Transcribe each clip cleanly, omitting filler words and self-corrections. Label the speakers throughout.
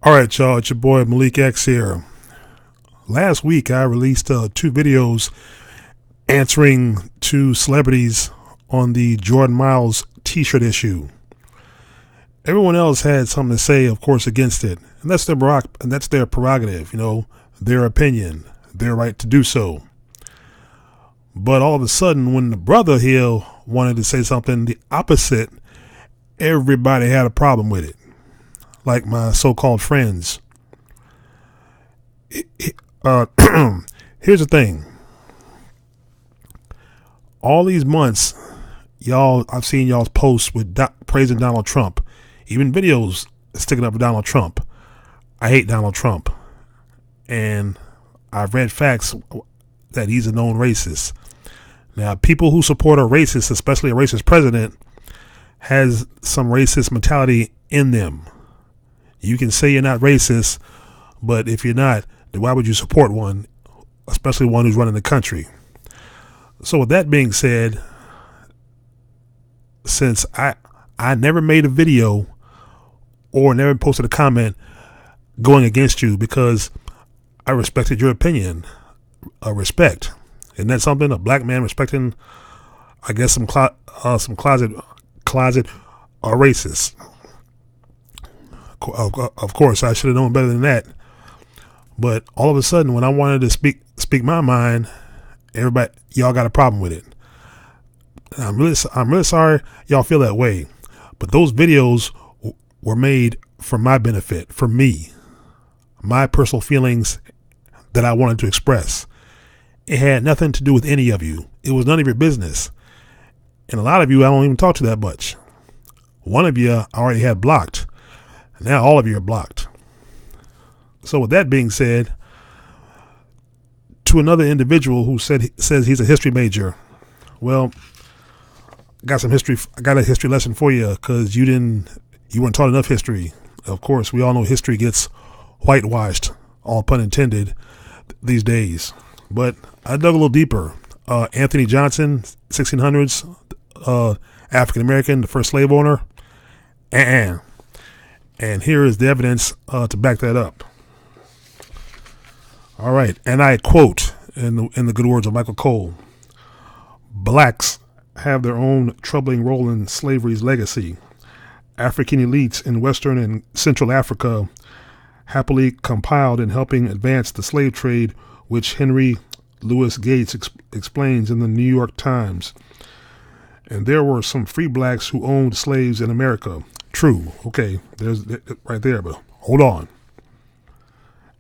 Speaker 1: All right, y'all, it's your boy Malik X here. Last week, I released 2 videos answering to celebrities on the Jordan Miles t-shirt issue. Everyone else had something to say, of course, against it. And that's their prerogative, their opinion, their right to do so. But all of a sudden, when the brother here wanted to say something the opposite, everybody had a problem with it. Like my so-called friends. Here's the thing. All these months, I've seen y'all's posts with praising Donald Trump, even videos sticking up for Donald Trump. I hate Donald Trump, and I've read facts that he's a known racist. Now, people who support a racist, especially a racist president, has some racist mentality in them. You can say you're not racist, but if you're not, then why would you support one, especially one who's running the country? So with that being said, since I never made a video or never posted a comment going against you because I respected your opinion, respect. Isn't that something? A black man respecting, I guess, some closet racists. Of course, I should have known better than that. But all of a sudden, when I wanted to speak my mind, y'all got a problem with it. And I'm really sorry y'all feel that way. But those videos were made for my benefit, for me, my personal feelings that I wanted to express. It had nothing to do with any of you. It was none of your business. And a lot of you I don't even talk to that much. One of you I already had blocked. Now all of you are blocked. So with that being said, to another individual who says he's a history major, well, I got a history lesson for you because you weren't taught enough history. Of course, we all know history gets whitewashed, all pun intended, these days. But I dug a little deeper. Anthony Johnson, 1600s, African American, the first slave owner. And here is the evidence to back that up. All right, and I quote in the good words of Michael Cole: "Blacks have their own troubling role in slavery's legacy. African elites in Western and Central Africa happily compiled in helping advance the slave trade, which Henry Louis Gates explains in the New York Times. And there were some free blacks who owned slaves in America." True. Okay, there's right there, but hold on.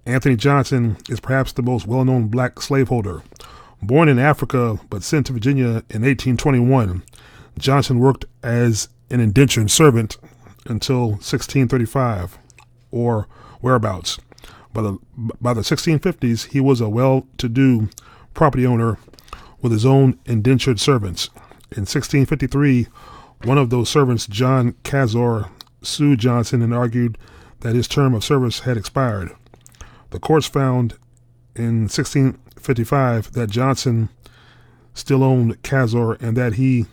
Speaker 1: Anthony Johnson is perhaps the most well-known black slaveholder. Born in Africa but sent to Virginia in 1821, Johnson worked as an indentured servant until 1635 or whereabouts. By the 1650s, he was a well-to-do property owner with his own indentured servants. In 1653, one of those servants, John Cazor, sued Johnson and argued that his term of service had expired. The courts found in 1655 that Johnson still owned Cazor and that he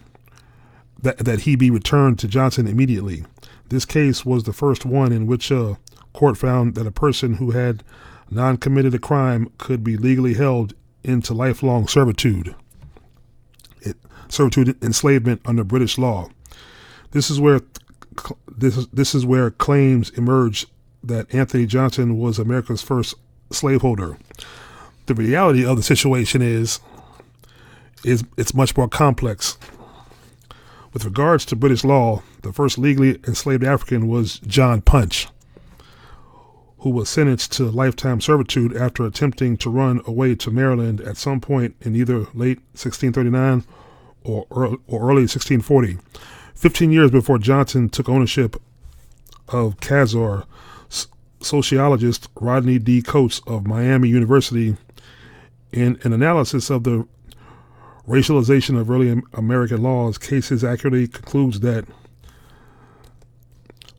Speaker 1: be returned to Johnson immediately. This case was the first one in which a court found that a person who had non-committed a crime could be legally held into lifelong servitude. Enslavement under British law. This is where claims emerged that Anthony Johnson was America's first slaveholder. The reality of the situation is it's much more complex. With regards to British law, the first legally enslaved African was John Punch, who was sentenced to lifetime servitude after attempting to run away to Maryland at some point in either late 1639 or early 1640. 15 years before Johnson took ownership of Cazor, sociologist Rodney D. Coates of Miami University, in an analysis of the racialization of early American laws, cases accurately concludes that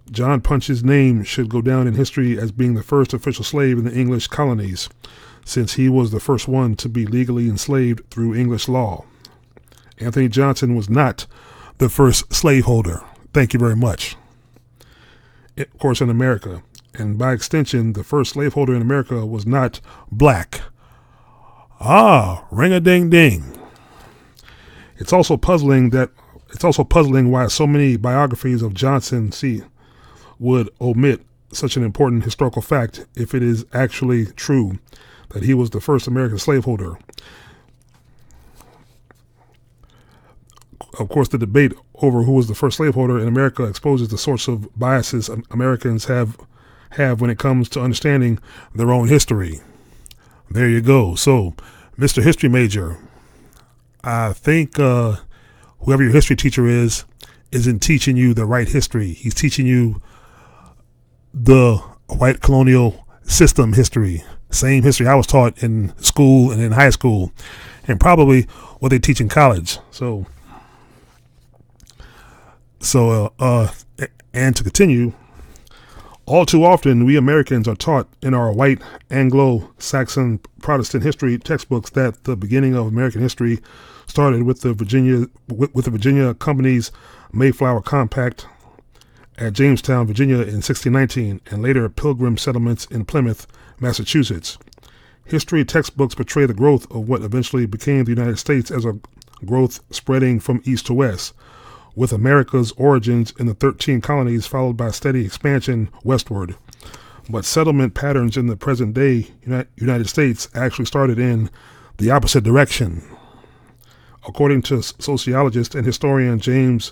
Speaker 1: John Punch's name should go down in history as being the first official slave in the English colonies, since he was the first one to be legally enslaved through English law. Anthony Johnson was not the first slaveholder. Thank you very much. Of course, in America. and by extension, the first slaveholder in America was not black. Ah, ring-a-ding-ding. It's also puzzling why so many biographies of Johnson would omit such an important historical fact if it is actually true that he was the first American slaveholder. Of course, the debate over who was the first slaveholder in America exposes the sorts of biases Americans have when it comes to understanding their own history. There you go. So, Mr. History Major, I think whoever your history teacher isn't teaching you the right history. He's teaching you the white colonial system history. Same history I was taught in school and in high school, and probably what they teach in college. So, and to continue, all too often we Americans are taught in our white Anglo-Saxon Protestant history textbooks that the beginning of American history started with the Virginia Company's Mayflower Compact at Jamestown, Virginia in 1619, and later Pilgrim settlements in Plymouth, Massachusetts. History textbooks portray the growth of what eventually became the United States as a growth spreading from east to west, with America's origins in the 13 colonies followed by steady expansion westward. But settlement patterns in the present-day United States actually started in the opposite direction. According to sociologist and historian James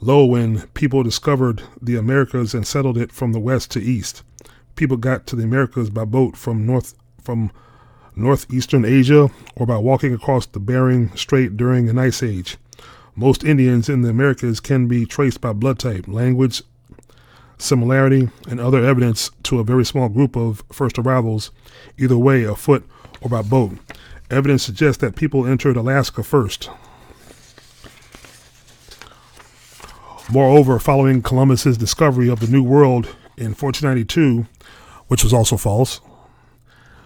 Speaker 1: Lowe, when people discovered the Americas and settled it from the west to east, people got to the Americas by boat from northeastern Asia or by walking across the Bering Strait during an ice age. Most Indians in the Americas can be traced by blood type, language similarity, and other evidence to a very small group of first arrivals, either way, afoot or by boat. Evidence suggests that people entered Alaska first. Moreover, following Columbus's discovery of the New World in 1492, which was also false,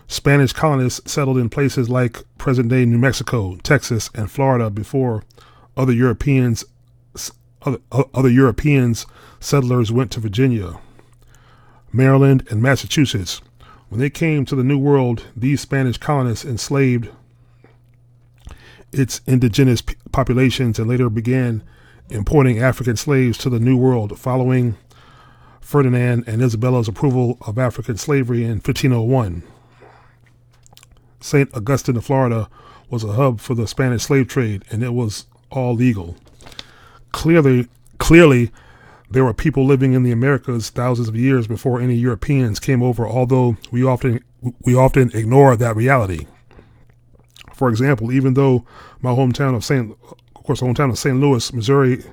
Speaker 1: Spanish colonists settled in places like present-day New Mexico, Texas, and Florida before other European settlers went to Virginia, Maryland, and Massachusetts. When they came to the New World, these Spanish colonists enslaved its indigenous populations and later began importing African slaves to the New World following Ferdinand and Isabella's approval of African slavery in 1501. St. Augustine of Florida was a hub for the Spanish slave trade, and it was all legal. Clearly, there were people living in the Americas thousands of years before any Europeans came over, although we often ignore that reality. For example, even though my hometown of St. Louis, Missouri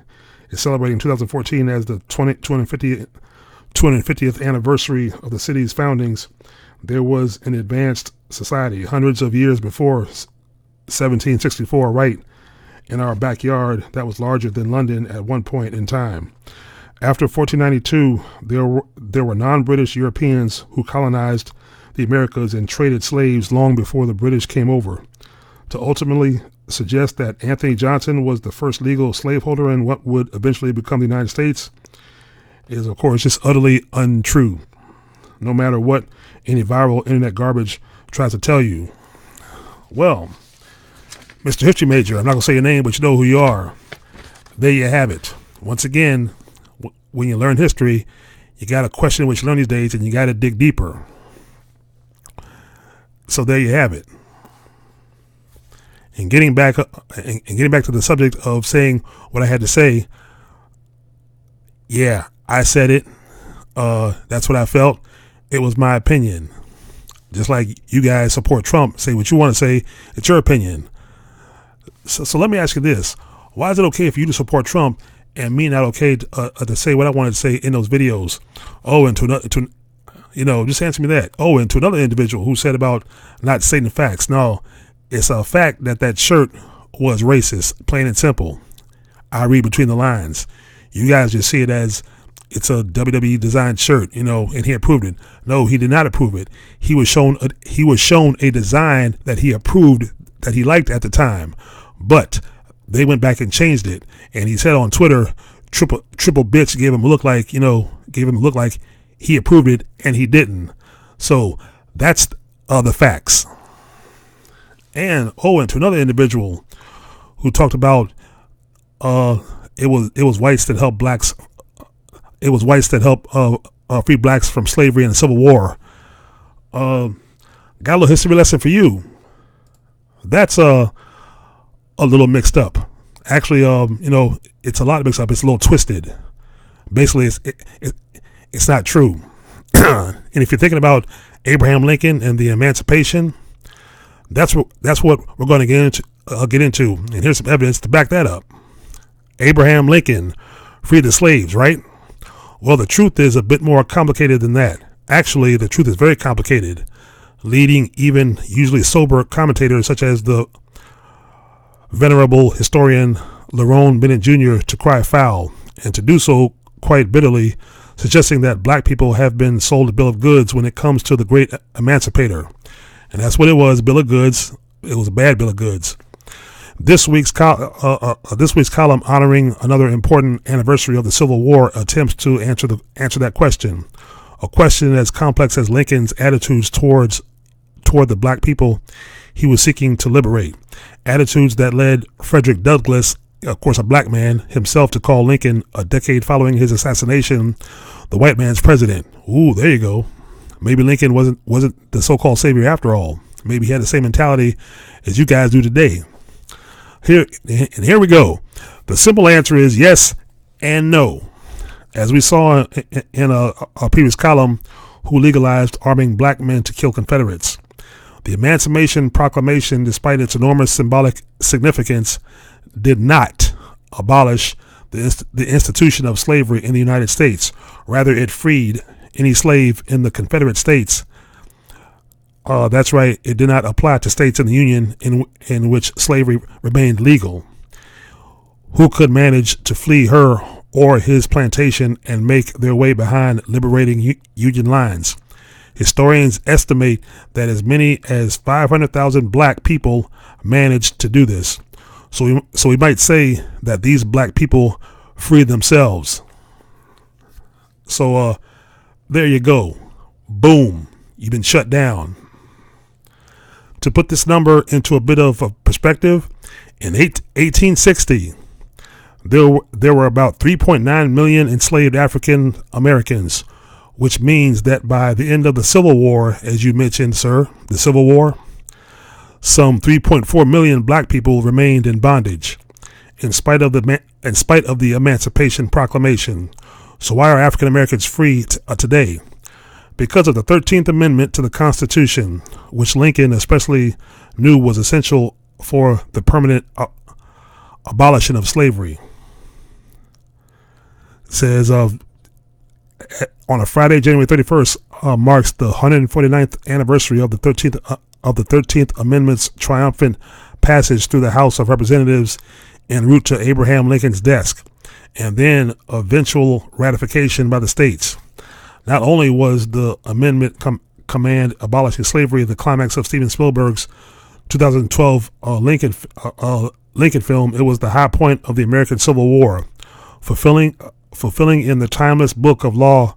Speaker 1: is celebrating 2014 as the 250th anniversary of the city's foundings, there was an advanced society hundreds of years before 1764, right in our backyard, that was larger than London at one point in time. After 1492, there were non-British Europeans who colonized the Americas and traded slaves long before the British came over. To ultimately suggest that Anthony Johnson was the first legal slaveholder in what would eventually become the United States is, of course, just utterly untrue, no matter what any viral internet garbage tries to tell you. Well, Mr. History Major, I'm not going to say your name, but you know who you are. There you have it. Once again, when you learn history, you got to question what you learn these days, and you got to dig deeper. So there you have it. And getting back to the subject of saying what I had to say, yeah, I said it. That's what I felt. It was my opinion. Just like you guys support Trump, say what you want to say. It's your opinion. So let me ask you this. Why is it okay for you to support Trump and me not okay to say what I wanted to say in those videos? Oh, and just answer me that. Oh, and to another individual who said about not stating facts. No, it's a fact that shirt was racist, plain and simple. I read between the lines. You guys just see it as it's a WWE designed shirt, and he approved it. No, he did not approve it. He was shown a design that he approved, that he liked at the time, but they went back and changed it. And he said on Twitter, triple bitch gave him a look like he approved it and he didn't. So that's the facts. And and to another individual who talked about it was whites that helped blacks. It was whites that helped free blacks from slavery and the Civil War. Got a little history lesson for you. That's a little mixed up. Actually, it's a lot mixed up. It's a little twisted. Basically, it's not true. And if you're thinking about Abraham Lincoln and the Emancipation, that's what we're going to get into. And here's some evidence to back that up. Abraham Lincoln freed the slaves, right? Well, the truth is a bit more complicated than that. Actually, the truth is very complicated, leading even usually sober commentators such as the venerable historian Lerone Bennett Jr. to cry foul, and to do so quite bitterly, suggesting that black people have been sold a bill of goods when it comes to the great emancipator. And that's what it was, bill of goods. It was a bad bill of goods. This week's column honoring another important anniversary of the Civil War attempts to answer that question, a question as complex as Lincoln's attitudes toward the black people he was seeking to liberate, attitudes that led Frederick Douglass, of course a black man, himself to call Lincoln, a decade following his assassination, the white man's president. Ooh, there you go. Maybe Lincoln wasn't the so-called savior after all. Maybe he had the same mentality as you guys do today. Here we go. The simple answer is yes and no. As we saw in a previous column, who legalized arming black men to kill Confederates. The Emancipation Proclamation, despite its enormous symbolic significance, did not abolish the institution of slavery in the United States. Rather, it freed any slave in the Confederate States. That's right, it did not apply to states in the Union in which slavery remained legal. Who could manage to flee her or his plantation and make their way behind liberating Union lines? Historians estimate that as many as 500,000 black people managed to do this. So we might say that these black people freed themselves. So there you go. Boom. You've been shut down. To put this number into a bit of a perspective, in 1860, there were about 3.9 million enslaved African Americans, which means that by the end of the Civil War, as you mentioned, sir, the Civil War, some 3.4 million black people remained in bondage, in spite of the Emancipation Proclamation. So why are African Americans free today? Because of the 13th Amendment to the Constitution, which Lincoln especially knew was essential for the permanent abolition of slavery. It says on a Friday, January 31st, marks the 149th anniversary of the 13th Amendment's triumphant passage through the House of Representatives en route to Abraham Lincoln's desk, and then eventual ratification by the states. Not only was the amendment command abolishing slavery the climax of Steven Spielberg's 2012 Lincoln film, it was the high point of the American Civil War, fulfilling in the timeless book of law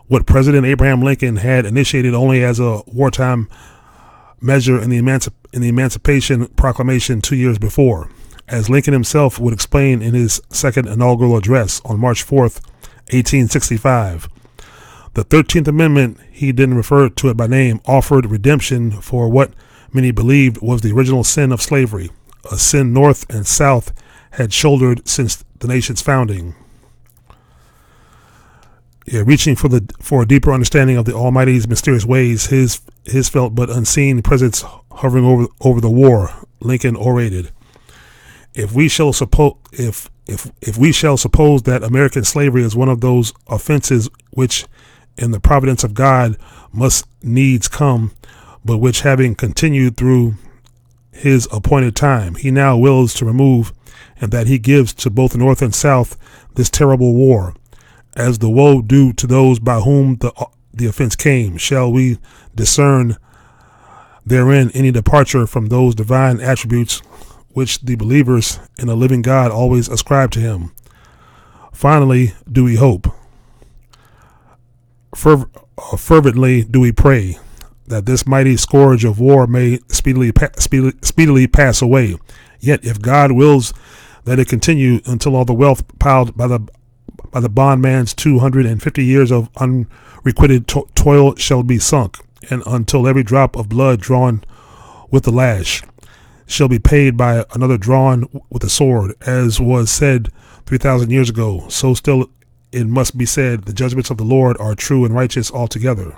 Speaker 1: what President Abraham Lincoln had initiated only as a wartime measure in the Emancipation Proclamation 2 years before, as Lincoln himself would explain in his second inaugural address on March 4th, 1865. The 13th Amendment, he didn't refer to it by name, offered redemption for what many believed was the original sin of slavery, a sin North and South had shouldered since the nation's founding. Reaching for a deeper understanding of the Almighty's mysterious ways, his felt but unseen presence hovering over the war, Lincoln orated. If we shall suppose that American slavery is one of those offenses which in the providence of God must needs come, but which having continued through his appointed time, he now wills to remove, and that he gives to both North and South this terrible war, as the woe due to those by whom the offense came, shall we discern therein any departure from those divine attributes which the believers in a living God always ascribe to him. Finally, do we hope. fervently do we pray that this mighty scourge of war may speedily pass away. Yet, if God wills that it continue until all the wealth piled by the bondman's 250 years of unrequited toil shall be sunk, and until every drop of blood drawn with the lash shall be paid by another drawn with the sword, as was said 3,000 years ago, so still it must be said, the judgments of the Lord are true and righteous altogether.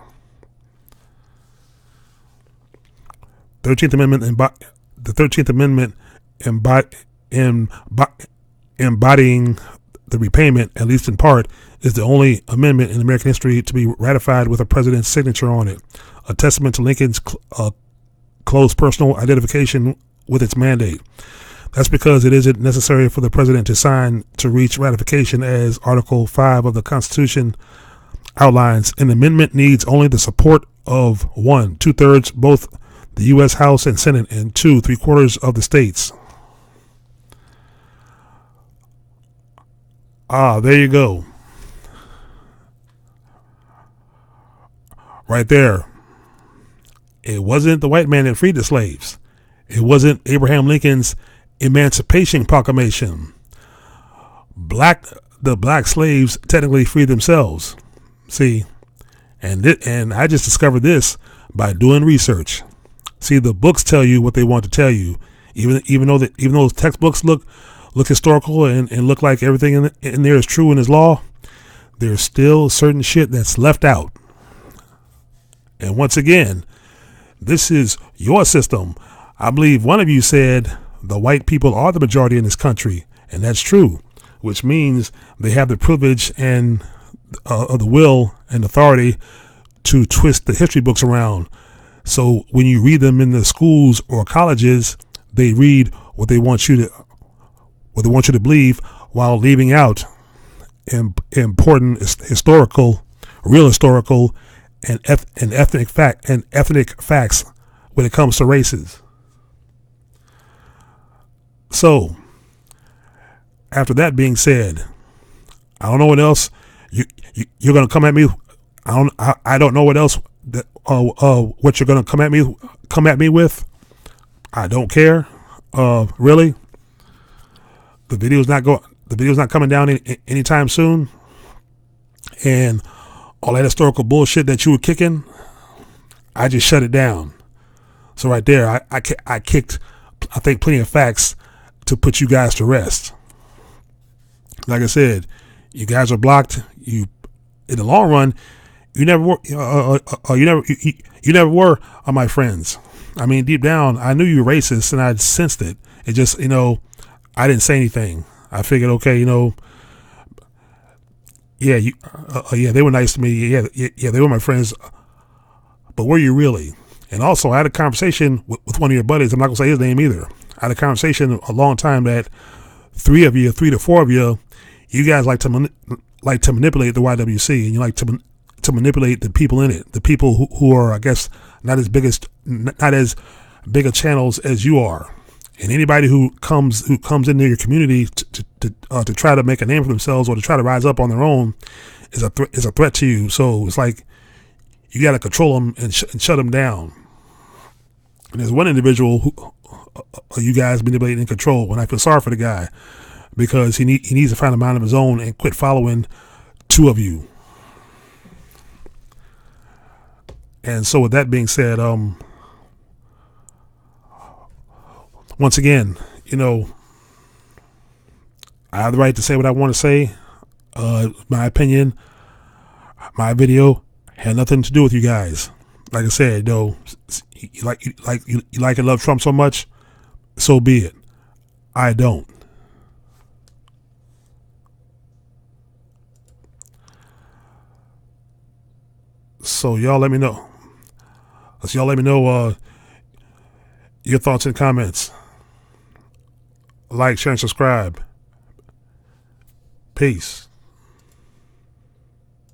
Speaker 1: 13th Amendment, the 13th Amendment embodying the repayment, at least in part, is the only amendment in American history to be ratified with a president's signature on it, a testament to Lincoln's close personal identification with its mandate. That's because it isn't necessary for the president to sign to reach ratification, as Article 5 of the Constitution outlines. An amendment needs only the support of 1 2/3, both the U.S. House and Senate, and 2 3/4 of the states. There you go. Right there. It wasn't the white man that freed the slaves. It wasn't Abraham Lincoln's Emancipation Proclamation. The black slaves technically freed themselves. See, and I just discovered this by doing research. See, the books tell you what they want to tell you, even though those textbooks look historical and look like everything in there is true and is law. There's still certain shit that's left out. And once again, this is your system. I believe one of you said the white people are the majority in this country, and that's true, which means they have the privilege and of the will and authority to twist the history books around. So when you read them in the schools or colleges, they read what they want you to believe, while leaving out important real historical and ethnic facts when it comes to races. So, after that being said, I don't know what else you're going to come at me. I don't know what else what you're going to come at me with. I don't care. Really, the video's not coming down anytime soon, and all that historical bullshit that you were kicking, I just shut it down. So right there, I kicked, I think, plenty of facts to put you guys to rest. Like I said, you guys are blocked. You, in the long run, you never were. You never were my friends. I mean, deep down, I knew you were racist, and I sensed it. It just, I didn't say anything. I figured, okay, yeah, they were nice to me. Yeah, they were my friends. But were you really? And also, I had a conversation with one of your buddies. I'm not gonna say his name either. I had a conversation a long time that 3 to 4 of you guys like to manipulate the YWC, and you like to manipulate the people in it, the people who are, I guess, not as big a channels as you are. And anybody who comes into your community to try to make a name for themselves or to try to rise up on their own is a threat to you. So it's like you got to control them and shut them down. And there's one individual who you guys manipulate and control, and I feel sorry for the guy because he needs to find a mind of his own and quit following 2 of you. And so with that being said, once again, I have the right to say what I want to say. My opinion, my video had nothing to do with you guys. Like I said, though, you like and love Trump so much, so be it. I don't. So y'all let me know. Your thoughts and comments. Like, share, and subscribe. Peace.